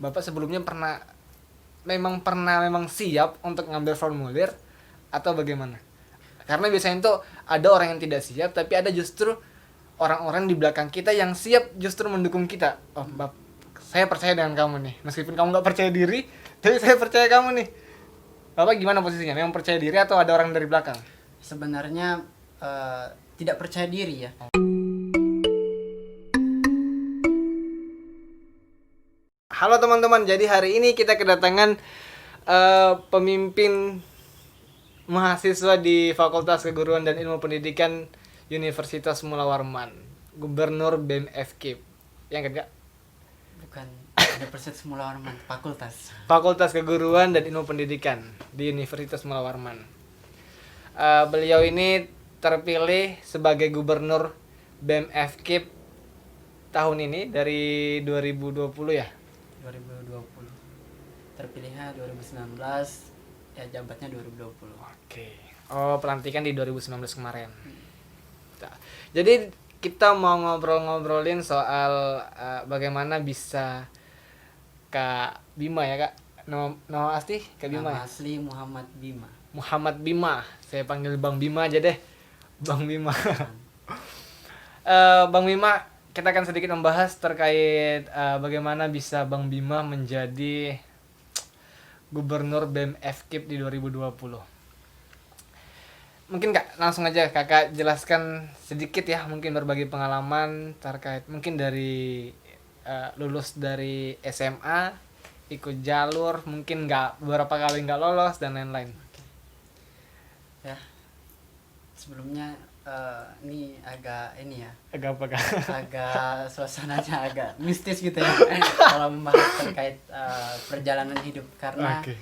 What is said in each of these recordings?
Bapak sebelumnya memang siap untuk ngambil formulir atau bagaimana? Karena biasanya tuh ada orang yang tidak siap, tapi ada justru orang-orang di belakang kita yang siap justru mendukung kita. Oh, saya percaya dengan kamu nih. Meskipun kamu nggak percaya diri, tapi saya percaya kamu nih. Bapak gimana posisinya? Memang percaya diri atau ada orang dari belakang? Sebenarnya tidak percaya diri ya. Halo teman-teman, jadi hari ini kita kedatangan pemimpin mahasiswa di Fakultas Keguruan dan Ilmu Pendidikan Universitas Mula Warman, Gubernur BEM FKIP. Yang ketiga, Bukan Universitas Mula Warman, fakultas. Fakultas Keguruan dan Ilmu Pendidikan di Universitas Mula Warman. Beliau ini terpilih sebagai Gubernur BEM FKIP tahun ini dari 2020 ya. 2020. Terpilihnya 2019, ya jabatnya 2020. Oke. Oh, pelantikan di 2019 kemarin. Jadi kita mau ngobrolin soal bagaimana bisa Kak Bima ya, Kak. Nama asli Kak Bima Nama ya? asli Muhammad Bima. Muhammad Bima. Saya panggil Bang Bima aja deh. Bang Bima. Bang Bima, kita akan sedikit membahas terkait bagaimana bisa Bang Bima menjadi Gubernur BEM FKIP di 2020. Mungkin Kak, langsung aja Kakak jelaskan sedikit ya, mungkin berbagi pengalaman terkait mungkin dari lulus dari SMA, ikut jalur, mungkin beberapa kali nggak lolos dan lain-lain. Ya. Sebelumnya ini agak ya. Agak apa Kak? Agak suasananya agak mistis gitu ya. Kalau membahas terkait perjalanan hidup, karena Oke.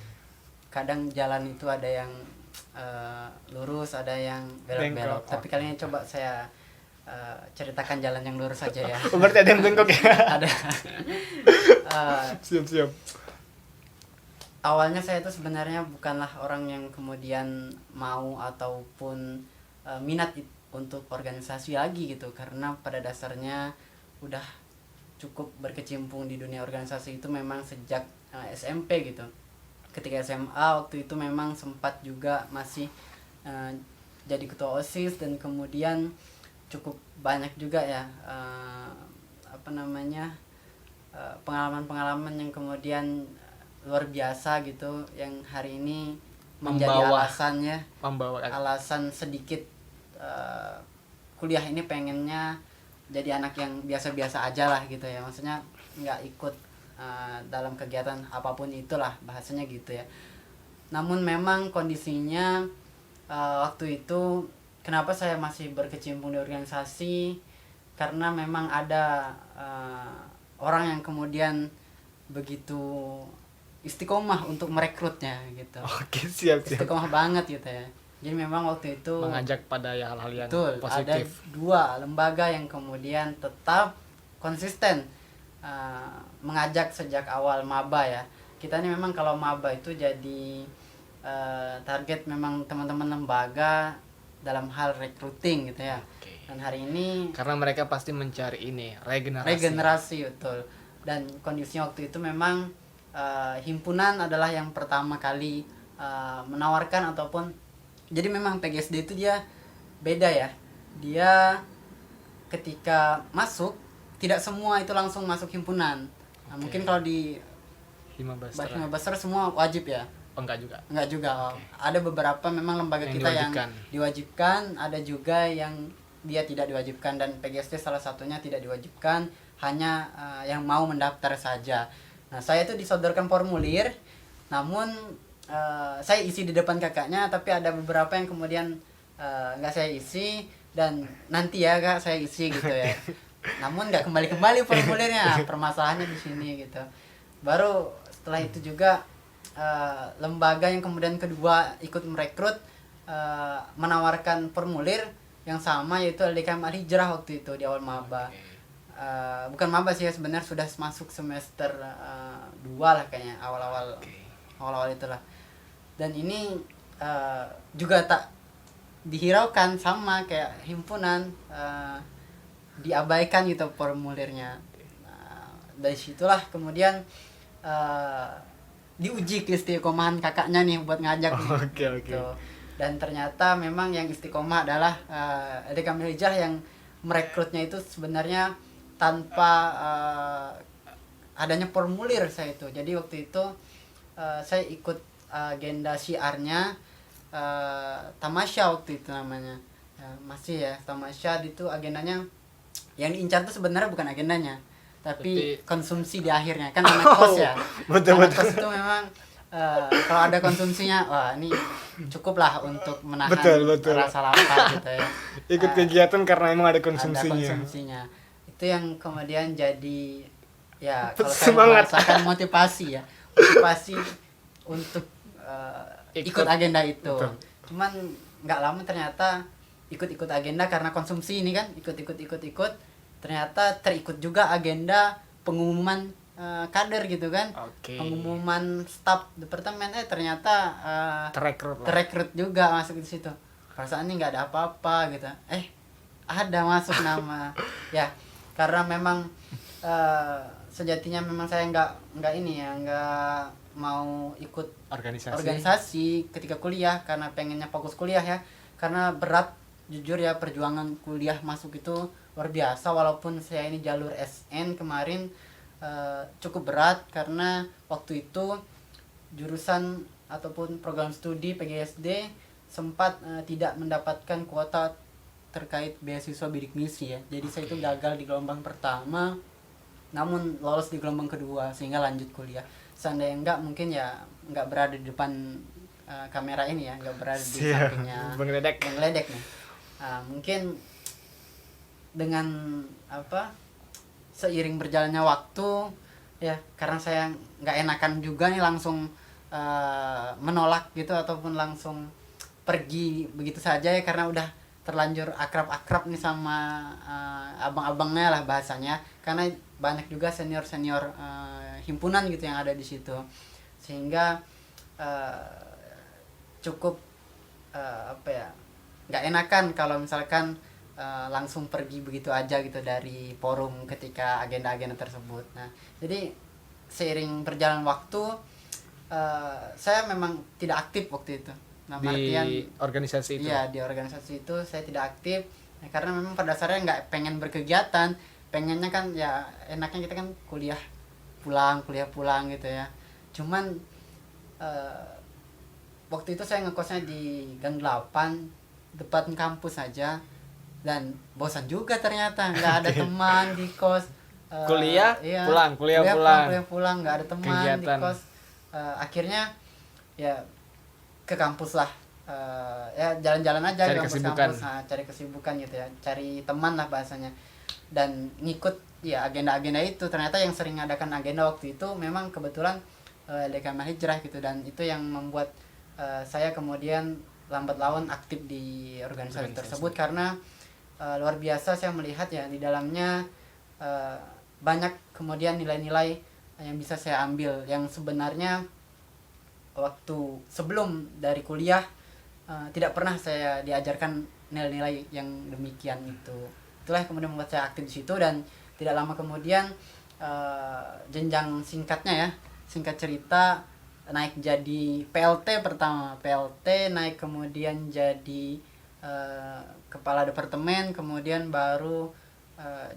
kadang jalan itu ada yang lurus, ada yang belok-belok. Bengkok. Tapi kali ini coba saya ceritakan jalan yang lurus saja ya. Berarti ada yang bengkok ya? Ada. Siap-siap. Awalnya saya itu sebenarnya bukanlah orang yang kemudian mau ataupun minat untuk organisasi lagi gitu, karena pada dasarnya udah cukup berkecimpung di dunia organisasi itu memang sejak SMP gitu. Ketika SMA waktu itu memang sempat juga masih jadi ketua OSIS, dan kemudian cukup banyak juga ya pengalaman-pengalaman yang kemudian luar biasa gitu, yang hari ini menjadi alasan sedikit kuliah ini pengennya jadi anak yang biasa-biasa aja lah gitu ya, maksudnya nggak ikut dalam kegiatan apapun itulah, bahasanya gitu ya. Namun memang kondisinya waktu itu kenapa saya masih berkecimpung di organisasi, karena memang ada orang yang kemudian begitu istiqomah untuk merekrutnya gitu. Oke, siap. Istiqomah banget gitu ya. Jadi memang waktu itu Mengajak pada hal-hal yang betul, positif. ada 2 lembaga yang kemudian tetap konsisten mengajak sejak awal maba ya. Kita ini memang kalau maba itu jadi target memang teman-teman lembaga dalam hal recruiting gitu ya. Oke. Dan hari ini Karena mereka pasti mencari ini, regenerasi. regenerasi betul. Dan kondisinya waktu itu memang himpunan adalah yang pertama kali menawarkan ataupun, jadi memang PGSD itu dia beda ya. Dia ketika masuk tidak semua itu langsung masuk himpunan. Nah, Oke. mungkin kalau di Hima Basra. Hima Basra semua wajib ya. Oh, enggak juga. Enggak juga. Oke. Ada beberapa memang lembaga Yang kita diwajibkan. yang diwajibkan, ada juga yang dia tidak diwajibkan, dan PGSD salah satunya tidak diwajibkan, hanya yang mau mendaftar saja. Nah, saya itu disodorkan formulir, namun saya isi di depan kakaknya, tapi ada beberapa yang kemudian nggak saya isi, dan nanti ya kak saya isi gitu ya. Namun nggak kembali formulirnya, permasalahannya di sini gitu. Baru setelah itu juga lembaga yang kemudian kedua ikut merekrut menawarkan formulir yang sama, yaitu LDKM Al Hijrah waktu itu di awal maba. Bukan maba sih ya, sebenarnya sudah masuk semester 2 lah kayaknya, awal-awal itulah. Dan ini juga tak dihiraukan, sama kayak himpunan, diabaikan gitu formulirnya. Dari situlah kemudian diuji keistiqomahan kakaknya nih buat ngajak nih. Oke, oke. Gitu. Dan ternyata memang yang istiqomah adalah Ade Kamil Hijrah yang merekrutnya itu sebenarnya tanpa adanya formulir saya itu. Jadi waktu itu saya ikut agenda syiarnya Tamasya waktu itu namanya. Ya, masih ya Tamasya itu agendanya yang diincar itu sebenarnya bukan agendanya, tapi konsumsi di akhirnya kan anak kos ya. Betul, anak betul. kos itu memang kalau ada konsumsinya, wah ini cukuplah untuk menahan Betul. rasa lapar gitu ya. Ikut kegiatan karena emang ada Ada konsumsinya. konsumsinya. Itu yang kemudian jadi ya kalau saya Semangat. membahasakan motivasi ya. Motivasi untuk ikut agenda itu. Betul. Cuman nggak lama ternyata ikut agenda karena konsumsi ini kan, ikut. Ternyata terikut juga agenda pengumuman kader gitu kan. Oke. Pengumuman staf departemen ternyata Terekrut lah. terekrut juga masuk di situ. Perasaan ini nggak ada apa-apa gitu. Ada masuk nama. Ya, karena memang sejatinya memang saya nggak ini ya, nggak mau ikut organisasi ketika kuliah karena pengennya fokus kuliah ya. Karena berat jujur ya, perjuangan kuliah masuk itu luar biasa, walaupun saya ini jalur SN kemarin cukup berat karena waktu itu jurusan ataupun program studi PGSD sempat tidak mendapatkan kuota terkait beasiswa bidik misi ya. Jadi saya itu gagal di gelombang pertama, namun lolos di gelombang kedua sehingga lanjut kuliah. Seandainya enggak, mungkin ya enggak berada di depan kamera ini ya, enggak berada di sampingnya Bang Ledek nih. Mungkin dengan seiring berjalannya waktu ya, karena saya nggak enakan juga nih langsung menolak gitu ataupun langsung pergi begitu saja ya, karena udah terlanjur akrab nih sama abang-abangnya lah bahasanya, karena banyak juga senior himpunan gitu yang ada di situ, sehingga cukup nggak enakan kalau misalkan langsung pergi begitu aja gitu dari forum ketika agenda-agenda tersebut. Nah, jadi seiring berjalan waktu saya memang tidak aktif waktu itu. Nah, di organisasi itu. Iya, di organisasi itu saya tidak aktif. Nah, karena memang pada dasarnya nggak pengen berkegiatan, pengennya kan ya enaknya kita kan kuliah pulang gitu ya. Cuman waktu itu saya ngekosnya di Gang 8 depan kampus saja, dan bosan juga ternyata, nggak ada teman di kos. Kuliah pulang nggak ada teman kegiatan di kos. Akhirnya ya ke kampus lah, ya jalan-jalan aja cari ke kesibukan. kampus, cari kesibukan gitu ya, cari teman lah bahasanya, dan ngikut ya agenda-agenda itu. Ternyata yang sering ngadakan agenda waktu itu memang kebetulan Ade Kamil Hijrah gitu, dan itu yang membuat saya kemudian lambat laun aktif di organisasi tersebut, karena luar biasa saya melihat ya di dalamnya banyak kemudian nilai-nilai yang bisa saya ambil, yang sebenarnya waktu sebelum dari kuliah tidak pernah saya diajarkan nilai-nilai yang demikian itu. Itulah kemudian membuat saya aktif di situ, dan tidak lama kemudian jenjang singkatnya ya, singkat cerita naik jadi PLT pertama, PLT naik kemudian jadi kepala departemen, kemudian baru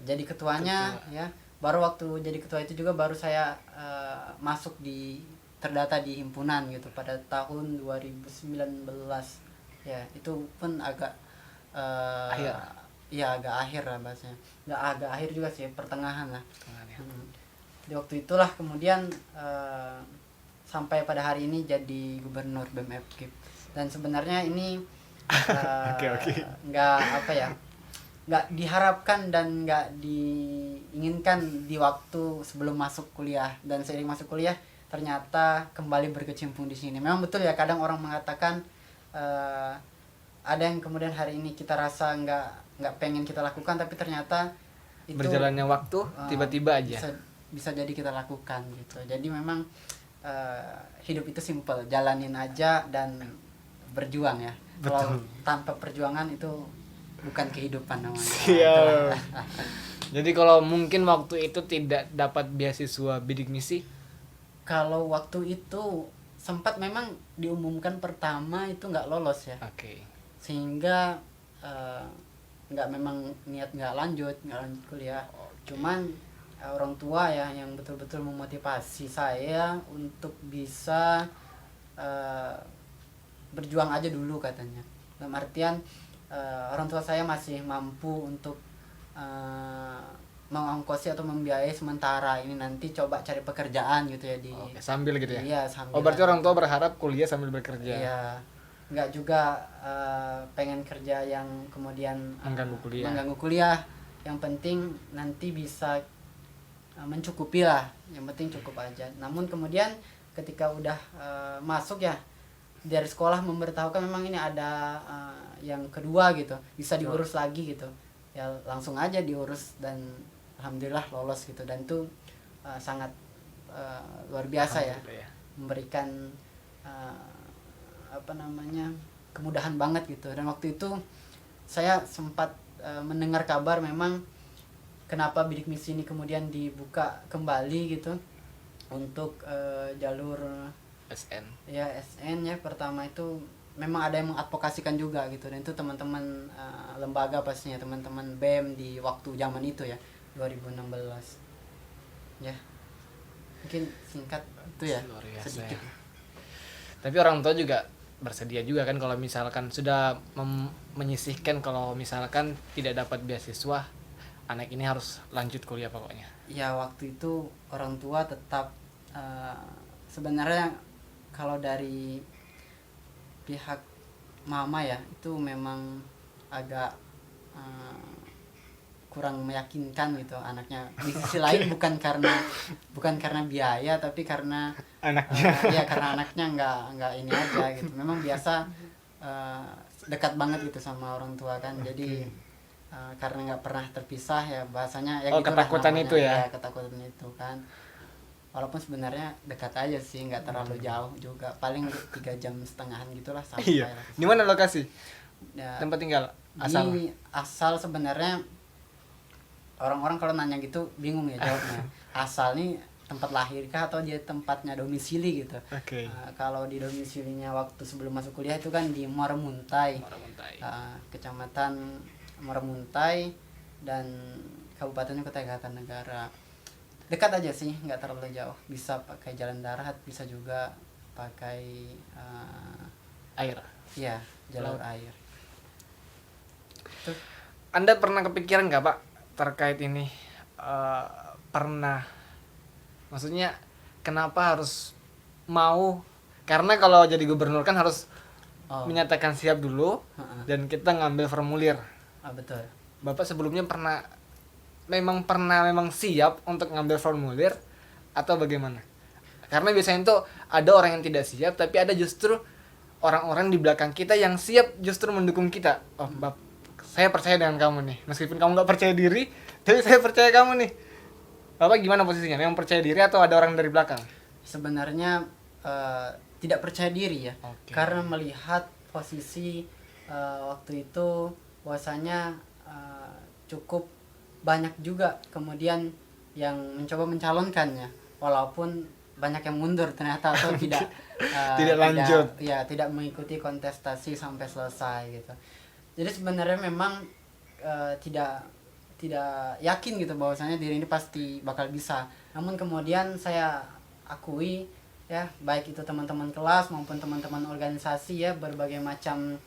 jadi ketuanya ya. Baru waktu jadi ketua itu juga baru saya masuk terdata di himpunan gitu pada tahun 2019 ya. Itu pun agak Akhir. Ya agak akhir lah bahasanya, nggak agak akhir juga sih, pertengahan lah. Di waktu itulah kemudian sampai pada hari ini jadi gubernur BEM FKIP. Dan sebenarnya ini nggak diharapkan dan nggak diinginkan di waktu sebelum masuk kuliah, dan seiring masuk kuliah ternyata kembali berkecimpung di sini. Memang betul ya, kadang orang mengatakan ada yang kemudian hari ini kita rasa nggak pengen kita lakukan, tapi ternyata itu berjalannya waktu tiba-tiba aja bisa jadi kita lakukan gitu. Jadi memang hidup itu simple, jalanin aja dan berjuang ya. Kalau tanpa perjuangan itu bukan kehidupan namanya. Siap. Jadi kalau mungkin waktu itu tidak dapat beasiswa bidik misi, Kalau waktu itu sempat memang diumumkan pertama itu nggak lolos ya, Oke. sehingga eh, nggak memang niat nggak lanjut kuliah. Cuman orang tua ya yang betul-betul memotivasi saya untuk bisa eh, berjuang aja dulu katanya. Dalam artian orang tua saya masih mampu untuk eh, mengongkosi atau membiayai sementara ini, nanti coba cari pekerjaan gitu ya di. Oke, sambil gitu ya. Iya, sambil. Oh, berarti orang tua berharap kuliah sambil bekerja. Iya, nggak juga pengen kerja yang kemudian mengganggu kuliah. Yang penting nanti bisa mencukupi lah, yang penting cukup aja. Namun kemudian ketika udah masuk ya, dari sekolah memberitahukan memang ini ada yang kedua gitu, bisa diurus lagi gitu ya, langsung aja diurus dan alhamdulillah lolos gitu. Dan itu sangat luar biasa ya, memberikan kemudahan banget gitu. Dan waktu itu saya sempat mendengar kabar memang kenapa bidik misi ini kemudian dibuka kembali gitu untuk jalur SN. Ya SN ya, pertama itu memang ada yang mengadvokasikan juga gitu, dan itu teman-teman lembaga pastinya, teman-teman BEM di waktu zaman itu ya 2016 ya. Mungkin singkat itu ya, sedikit ya. Tapi orang tua juga bersedia juga kan kalau misalkan sudah menyisihkan kalau misalkan tidak dapat beasiswa, anak ini harus lanjut kuliah pokoknya. Ya waktu itu orang tua tetap sebenarnya kalau dari pihak mama ya itu memang agak kurang meyakinkan gitu anaknya. Di sisi lain bukan karena biaya, tapi karena Anaknya. ya karena anaknya nggak ini aja gitu. Memang biasa dekat banget gitu sama orang tua kan. Jadi karena nggak pernah terpisah ya bahasanya ya gitu. Ketakutan itu ya. Ketakutan itu kan. Walaupun sebenarnya dekat aja sih, nggak terlalu jauh juga, paling 3,5 jam gitulah sampai. Iya. Di mana lokasi? Ya, tempat tinggal asal. Asal sebenarnya orang-orang kalau nanya gitu bingung ya jawabnya. Asal nih tempat lahir kah atau dia tempatnya domisili gitu. Oke. Kalau di domisilinya waktu sebelum masuk kuliah itu kan di Muara Muntai. Kecamatan Muara Muntai dan Kabupatennya Kutai Kartanegara. Dekat aja sih, nggak terlalu jauh. Bisa pakai jalan darat, bisa juga pakai air. Iya, jalur air. Tuh. Anda pernah kepikiran nggak Pak terkait ini? Pernah. Maksudnya kenapa harus mau? Karena kalau jadi gubernur kan harus menyatakan siap dulu dan kita ngambil formulir. Betul. Bapak sebelumnya memang siap untuk ngambil formulir atau bagaimana? Karena biasanya itu ada orang yang tidak siap, tapi ada justru orang-orang di belakang kita yang siap justru mendukung kita. Oh, saya percaya dengan kamu nih, meskipun kamu nggak percaya diri, tapi saya percaya kamu nih. Bapak gimana posisinya? Memang percaya diri atau ada orang dari belakang? Sebenarnya tidak percaya diri ya, karena melihat posisi waktu itu bahwasanya cukup banyak juga kemudian yang mencoba mencalonkannya, walaupun banyak yang mundur ternyata atau tidak tidak lanjut, tidak mengikuti kontestasi sampai selesai gitu. Jadi sebenarnya memang tidak yakin gitu bahwasanya diri ini pasti bakal bisa. Namun kemudian saya akui ya, baik itu teman-teman kelas maupun teman-teman organisasi ya, berbagai macam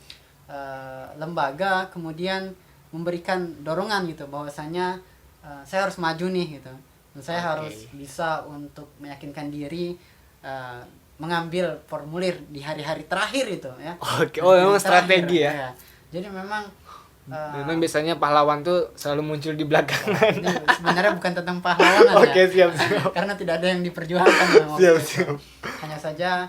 lembaga kemudian memberikan dorongan gitu bahwasanya saya harus maju nih gitu. Dan saya harus bisa untuk meyakinkan diri mengambil formulir di hari-hari terakhir itu ya. Memang strategi ya. Jadi memang memang biasanya pahlawan tuh selalu muncul di belakangan. Sebenarnya bukan tentang pahlawan ya. Siap. Karena tidak ada yang diperjuangkan siap. Hanya saja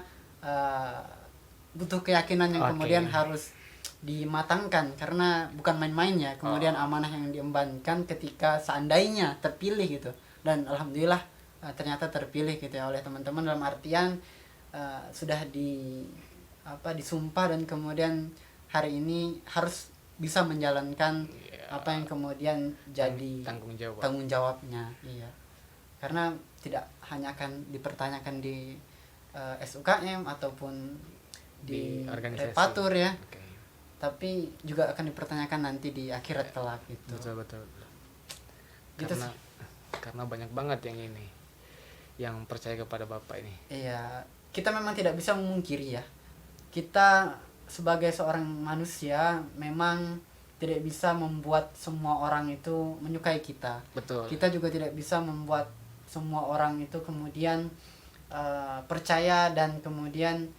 butuh keyakinan yang kemudian harus dimatangkan, karena bukan main-main ya. Kemudian amanah yang diembankan ketika seandainya terpilih gitu. Dan alhamdulillah ternyata terpilih gitu ya oleh teman-teman, dalam artian sudah disumpah dan kemudian hari ini harus bisa menjalankan apa yang kemudian jadi tanggung jawabnya. Iya. Karena tidak hanya akan dipertanyakan di SUKM ataupun di organisasi. Repatur ya, Oke. tapi juga akan dipertanyakan nanti di akhirat kelak gitu. Betul. Gitu Karena banyak banget yang percaya kepada Bapak ini. Iya, kita memang tidak bisa memungkiri ya. Kita sebagai seorang manusia memang tidak bisa membuat semua orang itu menyukai kita. Betul. Kita juga tidak bisa membuat semua orang itu kemudian percaya dan kemudian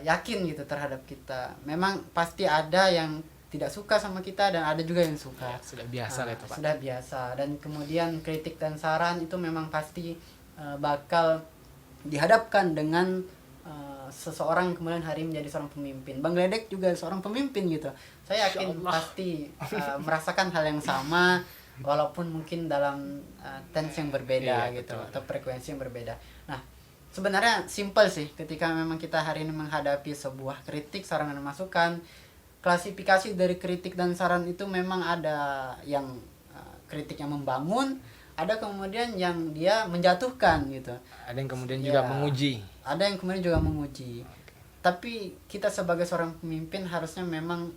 yakin gitu terhadap kita. Memang pasti ada yang tidak suka sama kita dan ada juga yang suka. Ya, sudah biasa lah itu, Pak. Sudah biasa, dan kemudian kritik dan saran itu memang pasti bakal dihadapkan dengan seseorang yang kemudian hari menjadi seorang pemimpin. Bang Gledek juga seorang pemimpin gitu. Saya yakin Insyaallah. pasti merasakan hal yang sama walaupun mungkin dalam tense yang berbeda Iya, gitu betul. atau frekuensi yang berbeda. Nah, sebenarnya simple sih ketika memang kita hari ini menghadapi sebuah kritik, saran dan masukan. Klasifikasi dari kritik dan saran itu memang ada yang kritik yang membangun, ada kemudian yang dia menjatuhkan gitu. Ada yang kemudian Ya. juga menguji. Ada yang kemudian juga menguji. Tapi kita sebagai seorang pemimpin harusnya memang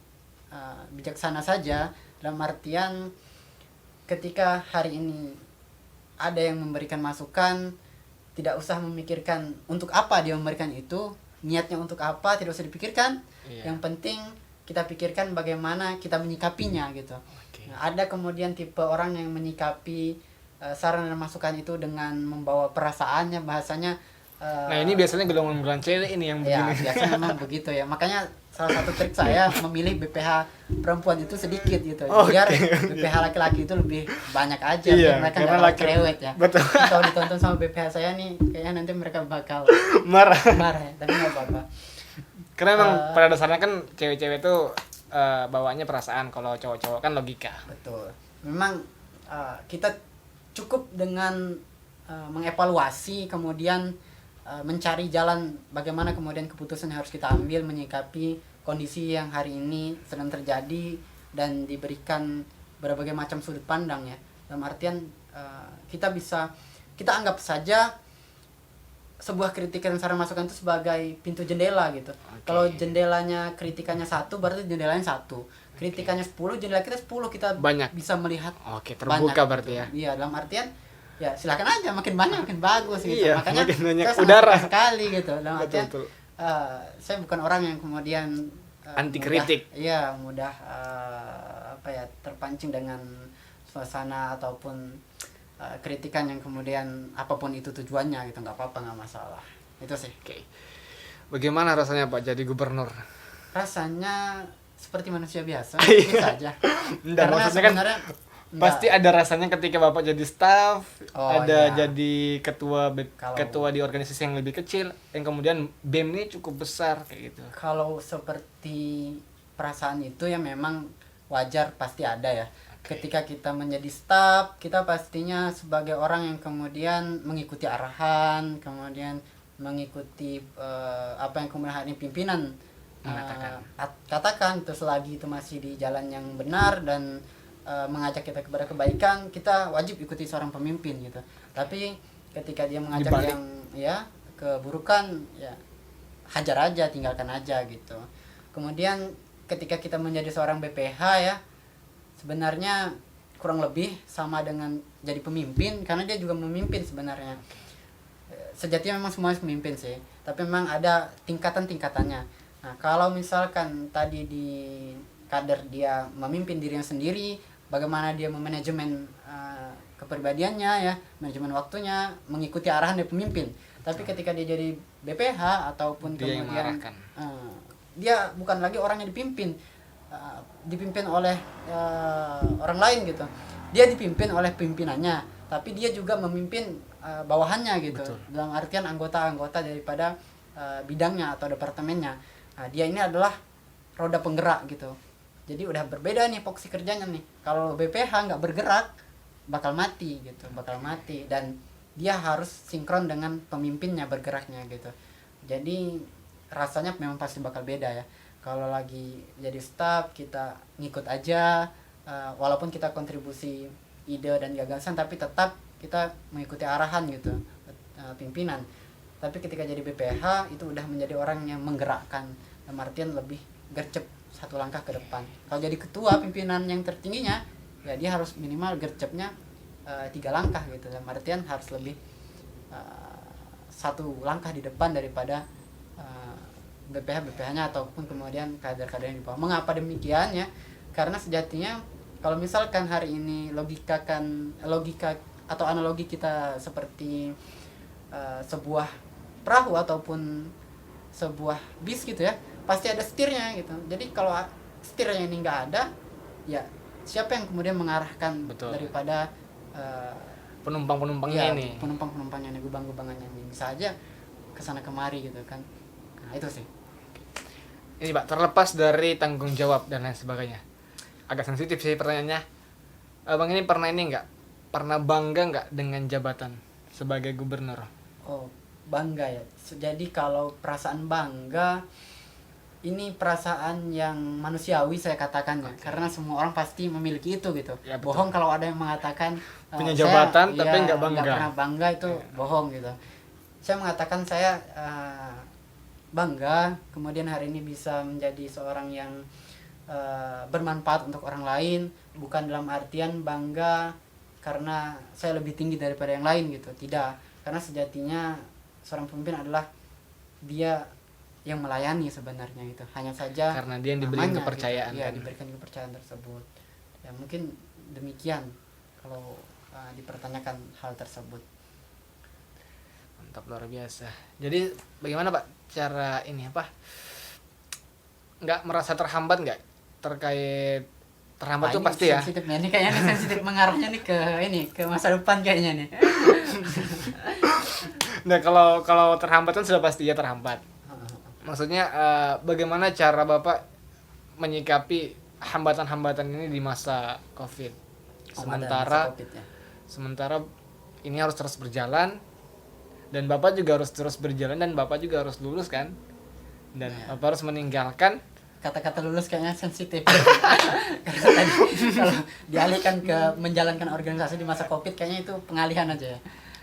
bijaksana saja, dalam artian ketika hari ini ada yang memberikan masukan, tidak usah memikirkan untuk apa dia memberikan itu, niatnya untuk apa tidak usah dipikirkan. Iya. Yang penting kita pikirkan bagaimana kita menyikapinya gitu. Oke. Nah, ada kemudian tipe orang yang menyikapi saran dan masukan itu dengan membawa perasaannya, bahasanya Nah, ini biasanya golongan cewek ini yang ya begini. biasanya memang begitu ya. Makanya salah satu trik saya memilih BPH perempuan itu sedikit gitu, biar BPH laki-laki itu lebih banyak aja, Iya, biar mereka karena nggak laki- cerewet ya. Betul. Kalau ditonton sama BPH saya nih, kayaknya nanti mereka bakal Marah. marah ya, tapi nggak apa-apa. Karena memang pada dasarnya kan cewek-cewek itu bawaannya perasaan, kalau cowok-cowok kan logika. Betul. Memang kita cukup dengan mengevaluasi, kemudian mencari jalan bagaimana kemudian keputusan yang harus kita ambil menyikapi kondisi yang hari ini sedang terjadi dan diberikan berbagai macam sudut pandang ya. Dalam artian kita anggap saja sebuah kritikan saran masukan itu sebagai pintu jendela gitu. Kalau jendelanya kritikannya 1 berarti jendelanya 1. Kritikannya 10, jendela kita 10, kita Banyak. bisa melihat Oke, terbuka banyak berarti gitu. ya. Iya, dalam artian ya silakan aja, makin banyak makin bagus gitu. Iya, Makanya makin banyak saya sangat udara. suka sekali gitu. Dalam artian Betul. saya bukan orang yang kemudian Anti kritik. mudah terpancing dengan suasana ataupun kritikan yang kemudian apapun itu tujuannya gitu, nggak apa-apa, nggak masalah. Itu sih. Oke. Bagaimana rasanya Pak jadi gubernur? Rasanya seperti manusia biasa, Iya. biasa aja. Enggak, Karena maksudnya kan sebenarnya Pasti ada rasanya ketika Bapak jadi staff, Oh, ada iya. jadi ketua Kalau- ketua di organisasi yang lebih kecil, yang kemudian BEM ini cukup besar kayak gitu. kalau seperti perasaan itu ya memang wajar, pasti ada ya. Oke. Ketika kita menjadi staff, kita pastinya sebagai orang yang kemudian mengikuti arahan, kemudian mengikuti apa yang kemudian hari ini pimpinan Mengatakan. katakan, terus lagi itu masih di jalan yang benar dan mengajak kita kepada kebaikan, kita wajib ikuti seorang pemimpin gitu. Tapi ketika dia mengajak Dibalik. yang ya keburukan, ya hajar aja, tinggalkan aja gitu. Kemudian ketika kita menjadi seorang BPH ya, sebenarnya kurang lebih sama dengan jadi pemimpin, karena dia juga memimpin sebenarnya. Sejatinya memang semuanya pemimpin sih, tapi memang ada tingkatan-tingkatannya. Nah, kalau misalkan tadi di kader dia memimpin dirinya sendiri, bagaimana dia memanajemen kepribadiannya ya, manajemen waktunya, mengikuti arahan dari pemimpin. Tapi ketika dia jadi BPH ataupun Dia yang kemudian mengarahkan. dia bukan lagi orang yang dipimpin, dipimpin oleh orang lain gitu. Dia dipimpin oleh pimpinannya, tapi dia juga memimpin bawahannya gitu. Betul. Dalam artian anggota-anggota daripada bidangnya atau departemennya. Nah, dia ini adalah roda penggerak gitu. Jadi udah berbeda nih fokus kerjanya nih. Kalau BPH nggak bergerak, bakal mati gitu, bakal mati, dan dia harus sinkron dengan pemimpinnya bergeraknya gitu. Jadi rasanya memang pasti bakal beda ya. Kalau lagi jadi staff, kita ngikut aja, walaupun kita kontribusi ide dan gagasan, tapi tetap kita mengikuti arahan gitu pimpinan. Tapi ketika jadi BPH itu udah menjadi orang yang menggerakkan, dalam artian lebih gercep satu langkah ke depan. Kalau jadi ketua pimpinan yang tertingginya, ya dia harus minimal gercepnya 3 langkah gitu, dalam artian harus lebih satu langkah di depan daripada BPH-nya ataupun kemudian kader-kader yang di bawah. Mengapa demikian ya? Karena sejatinya kalau misalkan hari ini logika atau analogi kita seperti sebuah perahu ataupun sebuah bis gitu ya, pasti ada setirnya gitu. Jadi kalau setirnya ini nggak ada, ya siapa yang kemudian mengarahkan Betul. daripada penumpang-penumpangnya ya, ini. penumpang-penumpangnya nih, gubang-gubangannya ini bisa aja kesana kemari gitu kan. Nah itu sih. Ini Pak, terlepas dari tanggung jawab dan lain sebagainya, agak sensitif sih pertanyaannya. Abang ini pernah bangga nggak dengan jabatan sebagai gubernur? Oh, bangga ya. Jadi kalau perasaan bangga ini perasaan yang manusiawi saya katakan ya, karena semua orang pasti memiliki itu gitu. Ya, betul. Bohong kalau ada yang mengatakan Punya saya, jabatan tapi ya, nggak bangga. nggak pernah bangga, itu bohong gitu. Saya mengatakan saya bangga, kemudian hari ini bisa menjadi seorang yang bermanfaat untuk orang lain, bukan dalam artian bangga karena saya lebih tinggi daripada yang lain gitu, tidak. Karena sejatinya seorang pemimpin adalah dia yang melayani sebenarnya gitu, hanya saja Karena dia yang diberikan namanya, kepercayaan gitu. Ya, kan. diberikan kepercayaan tersebut. Ya mungkin demikian kalau dipertanyakan hal tersebut. Mantap, luar biasa. Jadi bagaimana Pak cara ini nggak merasa terhambat nggak terkait terhambat tuh Ini pasti ya. sensitif nih. Ini kayaknya sensitif mengarahnya nih ke masa depan kayaknya nih. Nah kalau terhambat kan sudah pasti ya terhambat. Maksudnya bagaimana cara Bapak menyikapi hambatan-hambatan ini di masa COVID? Sementara ini harus terus berjalan dan Bapak juga harus terus berjalan dan Bapak juga harus lulus kan? Dan Bapak harus meninggalkan. Kata-kata lulus kayaknya sensitif. Karena tadi kalau dialihkan ke menjalankan organisasi di masa Covid kayaknya itu pengalihan aja ya.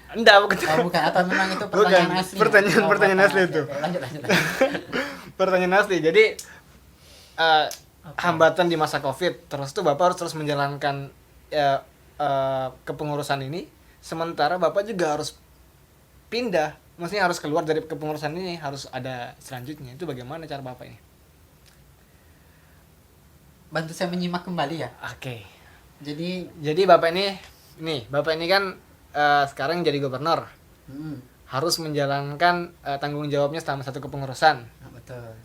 Enggak, bukan. Oh, bukan, atau memang itu pertanyaan Bukan, asli. pertanyaan asli itu. Oke, lanjut. Pertanyaan asli. Jadi hambatan di masa Covid, terus tuh Bapak harus terus menjalankan kepengurusan ini, sementara Bapak juga harus pindah, maksudnya harus keluar dari kepengurusan ini, harus ada selanjutnya. Itu bagaimana cara Bapak ini? Bantu saya menyimak kembali ya. Oke. Jadi Bapak ini kan sekarang jadi gubernur. Harus menjalankan tanggung jawabnya selama satu kepengurusan. nah, betul.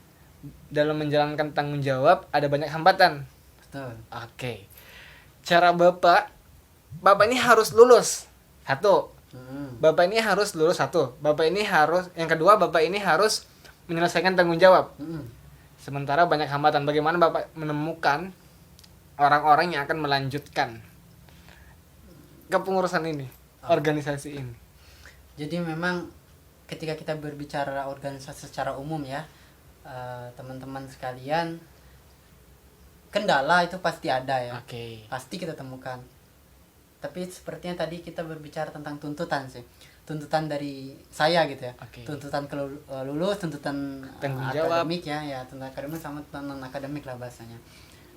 Dalam menjalankan tanggung jawab ada banyak hambatan. Betul. Oke. Cara Bapak ini harus lulus. Satu. Bapak ini harus lulus satu. Yang kedua, Bapak ini harus menyelesaikan tanggung jawab. Sementara banyak hambatan. Bagaimana Bapak menemukan orang-orang yang akan melanjutkan kepengurusan ini, organisasi ini? Jadi memang ketika kita berbicara organisasi secara umum ya, teman-teman sekalian, kendala itu pasti ada ya. Oke. Pasti kita temukan. Tapi sepertinya tadi kita berbicara tentang tuntutan sih. Tuntutan dari saya gitu ya. Oke. Tuntutan lulus, tuntutan Tanggung jawab. akademik ya, tuntutan akademik sama tuntutan non akademik lah bahasanya.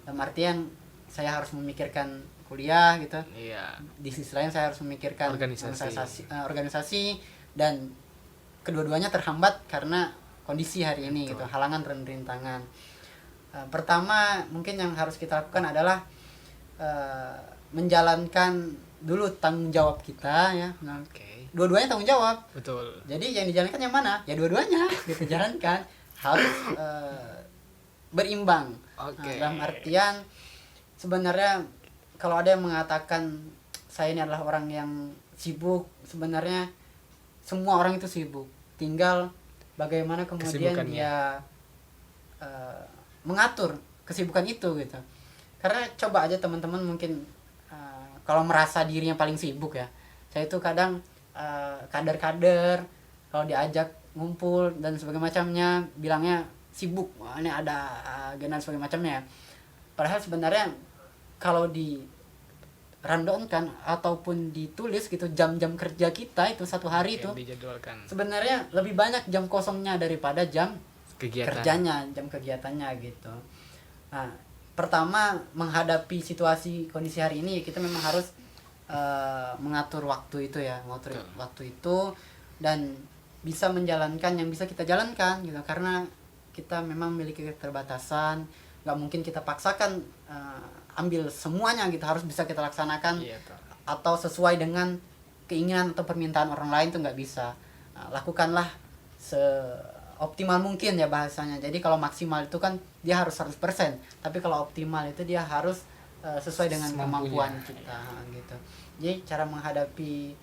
Dalam artian saya harus memikirkan kuliah gitu. Iya. Di sisi lain saya harus memikirkan organisasi dan kedua-duanya terhambat karena kondisi hari ini. Betul. Gitu, halangan dan rintangan. Pertama mungkin yang harus kita lakukan adalah menjalankan dulu tanggung jawab kita ya. Nah, dua-duanya tanggung jawab. Betul. Jadi yang dijalankan yang mana? Ya dua-duanya gitu jalankan. Harus berimbang. Oke. Dalam artian sebenarnya kalau ada yang mengatakan saya ini adalah orang yang sibuk, sebenarnya semua orang itu sibuk. Tinggal bagaimana kemudian dia mengatur kesibukan itu gitu. Karena coba aja teman-teman mungkin kalau merasa dirinya paling sibuk ya. Saya itu kadang kader-kader kalau diajak ngumpul dan sebagainya macamnya bilangnya sibuk. Wah, ini ada agenda sebagainya macamnya. Padahal sebenarnya kalau di rundown-kan ataupun ditulis gitu jam-jam kerja kita itu satu hari itu dijadwalkan sebenarnya lebih banyak jam kosongnya daripada jam kegiatan. kerjanya, jam kegiatannya gitu. Nah, pertama menghadapi situasi kondisi hari ini kita memang harus mengatur waktu itu ya, mengatur waktu itu dan bisa menjalankan yang bisa kita jalankan gitu, karena kita memang memiliki keterbatasan, nggak mungkin kita paksakan ambil semuanya gitu, harus bisa kita laksanakan atau sesuai dengan keinginan atau permintaan orang lain tuh nggak bisa. Lakukanlah seoptimal mungkin ya bahasanya. Jadi kalau maksimal itu kan dia harus 100%, tapi kalau optimal itu dia harus sesuai dengan kemampuan kita gitu. Jadi cara menghadapi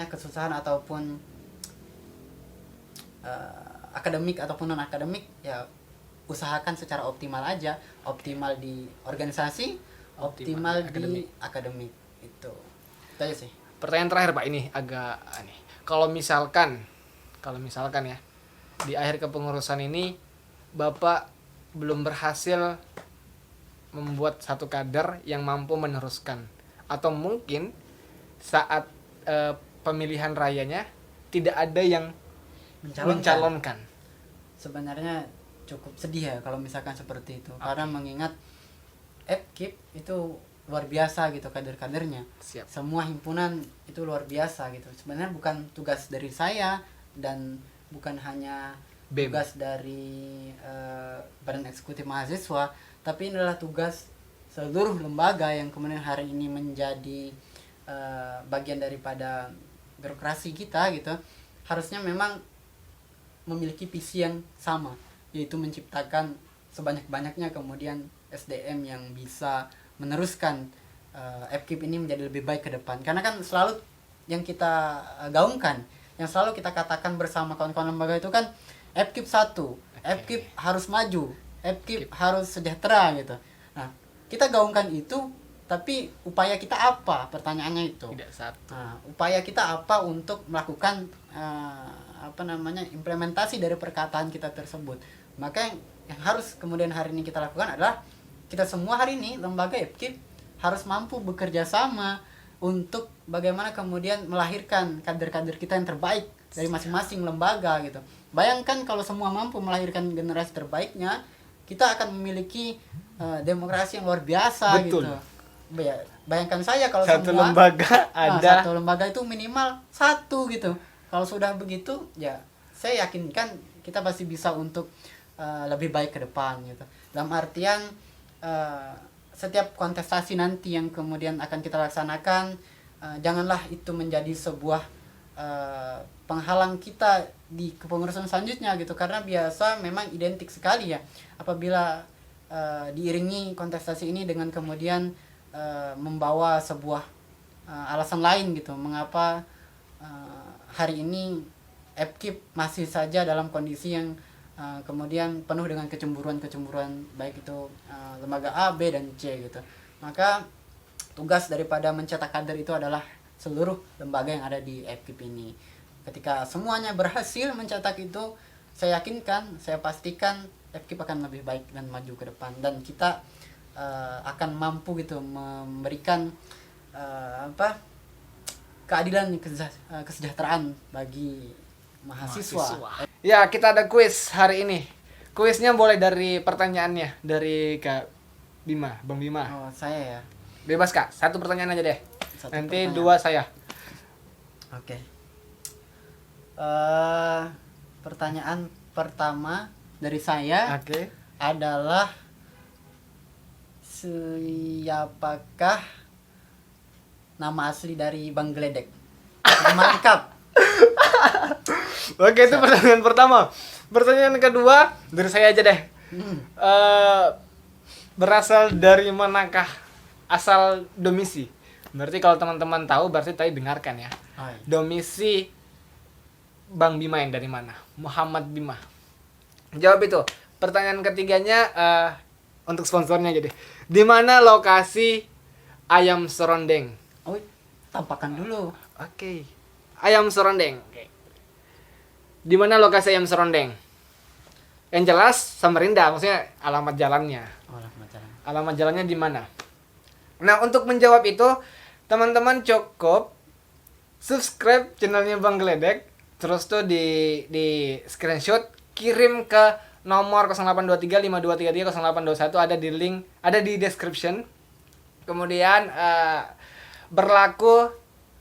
kesusahan ataupun akademik ataupun non akademik ya usahakan secara optimal aja, optimal di organisasi, optimal di akademik itu aja sih. Pertanyaan terakhir Pak, ini agak aneh. Kalau misalkan ya di akhir kepengurusan ini Bapak belum berhasil membuat satu kader yang mampu meneruskan, atau mungkin saat pemilihan rayanya tidak ada yang mencalonkan. Sebenarnya cukup sedih ya kalau misalkan seperti itu. Karena mengingat FKIP itu luar biasa gitu kader-kadernya. Siap. Semua himpunan itu luar biasa gitu. Sebenarnya bukan tugas dari saya dan bukan hanya BEM. tugas dari Badan Eksekutif Mahasiswa, tapi ini adalah tugas seluruh lembaga yang kemudian hari ini menjadi bagian daripada birokrasi kita gitu. Harusnya memang memiliki visi yang sama, yaitu menciptakan sebanyak-banyaknya kemudian SDM yang bisa meneruskan FKIP ini menjadi lebih baik ke depan. Karena kan selalu yang kita gaungkan, yang selalu kita katakan bersama kawan-kawan lembaga itu kan FKIP 1, FKIP harus maju, FKIP harus sejahtera gitu. Nah, kita gaungkan itu, tapi upaya kita apa? Pertanyaannya itu. Tidak satu. Nah, upaya kita apa untuk melakukan implementasi dari perkataan kita tersebut. Maka yang harus kemudian hari ini kita lakukan adalah kita semua hari ini lembaga FKIP harus mampu bekerja sama untuk bagaimana kemudian melahirkan kader-kader kita yang terbaik dari masing-masing lembaga gitu. Bayangkan kalau semua mampu melahirkan generasi terbaiknya, kita akan memiliki demokrasi yang luar biasa. Betul. Gitu. Bayangkan saya kalau satu semua lembaga ada satu lembaga itu minimal satu gitu. Kalau sudah begitu ya saya yakinkan kita pasti bisa untuk lebih baik ke depan gitu. Dalam artian setiap kontestasi nanti yang kemudian akan kita laksanakan, janganlah itu menjadi sebuah penghalang kita di kepengurusan selanjutnya gitu, karena biasa memang identik sekali ya apabila diiringi kontestasi ini dengan kemudian membawa sebuah alasan lain gitu, mengapa hari ini FKIP masih saja dalam kondisi yang kemudian penuh dengan kecemburuan baik itu lembaga A, B, dan C gitu. Maka tugas daripada mencetak kader itu adalah seluruh lembaga yang ada di FKIP ini. Ketika semuanya berhasil mencetak itu, saya yakinkan, saya pastikan FKIP akan lebih baik dan maju ke depan, dan kita akan mampu gitu memberikan keadilan, kesejahteraan bagi mahasiswa. Ya, kita ada kuis hari ini. Kuisnya boleh dari pertanyaannya dari Kak Bima, Bang Bima. Oh, saya ya. Bebas Kak, satu pertanyaan aja deh. Satu Nanti pertanyaan. 2 saya. Oke. Pertanyaan pertama dari saya Oke. adalah siapakah nama asli dari Bang Gledek? Mantap. Oke, itu pertanyaan pertama. Pertanyaan kedua dari saya aja deh. Berasal dari manakah asal domisi? Berarti kalau teman-teman tahu berarti tadi dengarkan ya. Oh, iya. Domisi Bang Bima yang dari mana? Muhammad Bima. Jawab itu. Pertanyaan ketiganya untuk sponsornya jadi. Di mana lokasi ayam serondeng? Oh, tampakkan dulu. Oke. Ayam serondeng. Oke. Di mana lokasi ayam serondeng? Yang jelas Samarinda, maksudnya alamat jalannya. Oh, lah, macam. Alamat jalannya di mana? Nah, untuk menjawab itu, teman-teman cukup subscribe channelnya Bang Gledek, terus tuh di screenshot, kirim ke nomor 082352330821, ada di link, ada di description. Kemudian berlaku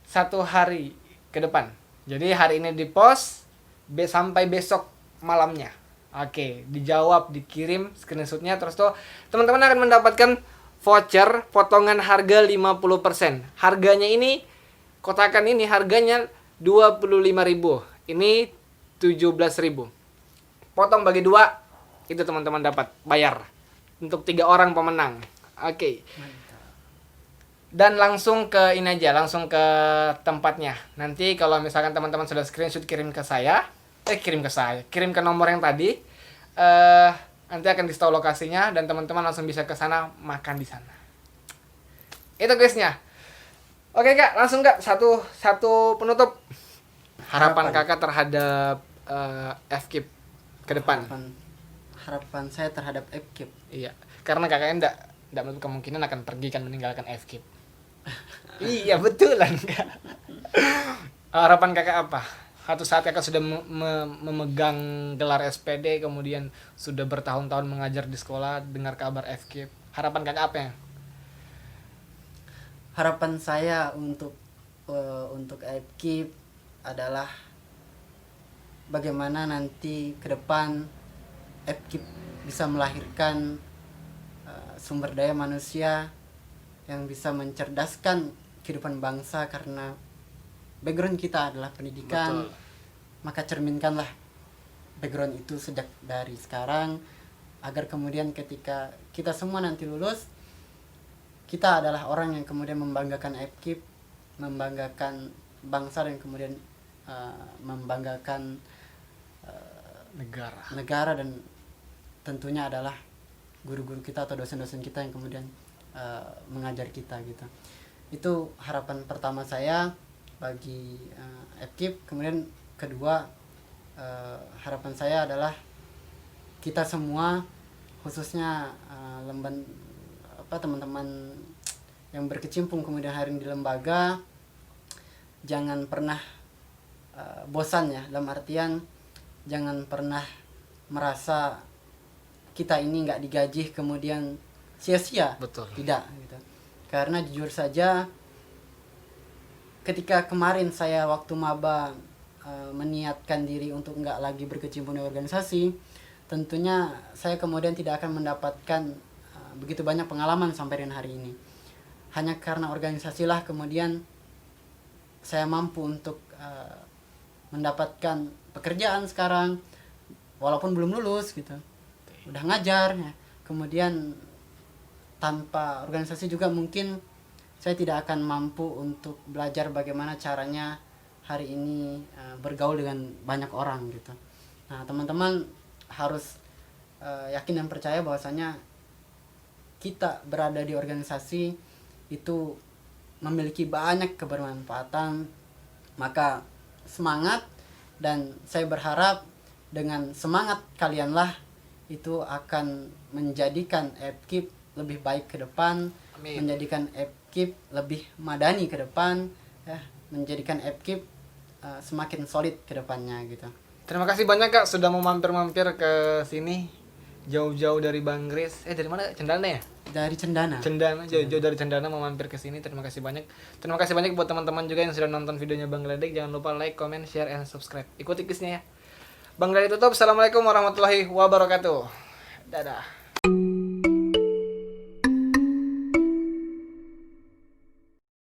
1 hari ke depan. Jadi hari ini di post sampai besok malamnya. Oke, dijawab, dikirim screenshotnya, terus tuh teman-teman akan mendapatkan voucher potongan harga 50%. Harganya ini, kotakan ini harganya 25.000. Ini 17.000. Potong bagi 2, itu teman-teman dapat bayar. Untuk 3 orang pemenang. Oke. Dan langsung ke ini aja, langsung ke tempatnya. Nanti kalau misalkan teman-teman sudah screenshot, kirim ke nomor yang tadi. Nanti akan di tahu lokasinya dan teman-teman langsung bisa ke sana makan di sana. Itu guysnya. Oke Kak, langsung Kak, satu penutup. Harapan Kakak terhadap FKIP ke depan. Harapan saya terhadap FKIP. Iya, karena kakaknya enggak menutup kemungkinan akan pergi kan meninggalkan FKIP. Iya, betulan Kak. Harapan Kakak apa? Satu saat Kakak sudah memegang gelar SPD, kemudian sudah bertahun-tahun mengajar di sekolah, dengar kabar FKIP. Harapan Kakak apa ya? Harapan saya untuk FKIP adalah bagaimana nanti ke depan FKIP bisa melahirkan sumber daya manusia yang bisa mencerdaskan kehidupan bangsa, karena background kita adalah pendidikan. Betul. Maka cerminkanlah background itu sejak dari sekarang, agar kemudian ketika kita semua nanti lulus, kita adalah orang yang kemudian membanggakan FKIP, membanggakan bangsa, dan kemudian membanggakan negara, dan tentunya adalah guru-guru kita atau dosen-dosen kita yang kemudian mengajar kita gitu. Itu harapan pertama saya bagi FKIP. Kemudian kedua, harapan saya adalah kita semua, khususnya teman-teman yang berkecimpung kemudian hari ini di lembaga, jangan pernah bosan ya, dalam artian jangan pernah merasa kita ini nggak digaji kemudian sia-sia. Betul. Tidak gitu. Karena jujur saja, ketika kemarin saya waktu maba meniatkan diri untuk nggak lagi berkecimpung di organisasi, tentunya saya kemudian tidak akan mendapatkan begitu banyak pengalaman sampai dengan hari ini. Hanya karena organisasilah kemudian saya mampu untuk mendapatkan pekerjaan sekarang, walaupun belum lulus gitu, udah ngajar ya. Kemudian tanpa organisasi juga mungkin saya tidak akan mampu untuk belajar bagaimana caranya hari ini bergaul dengan banyak orang gitu. Nah, teman-teman harus yakin dan percaya bahwasanya kita berada di organisasi itu memiliki banyak kebermanfaatan. Maka semangat, dan saya berharap dengan semangat kalianlah itu akan menjadikan FKIP lebih baik ke depan. Amin. Menjadikan FKIP lebih madani ke depan, ya, menjadikan FKIP semakin solid ke depannya gitu. Terima kasih banyak Kak sudah mau mampir-mampir ke sini jauh-jauh dari Bang Gris. Dari mana? Cendana ya? Dari Cendana. Jauh-jauh dari Cendana mau mampir ke sini. Terima kasih banyak. Terima kasih banyak buat teman-teman juga yang sudah nonton videonya Bang Gledek. Jangan lupa like, comment, share, and subscribe. Ikuti kisnya ya. Bang Gledek tutup. Assalamualaikum warahmatullahi wabarakatuh. Dadah.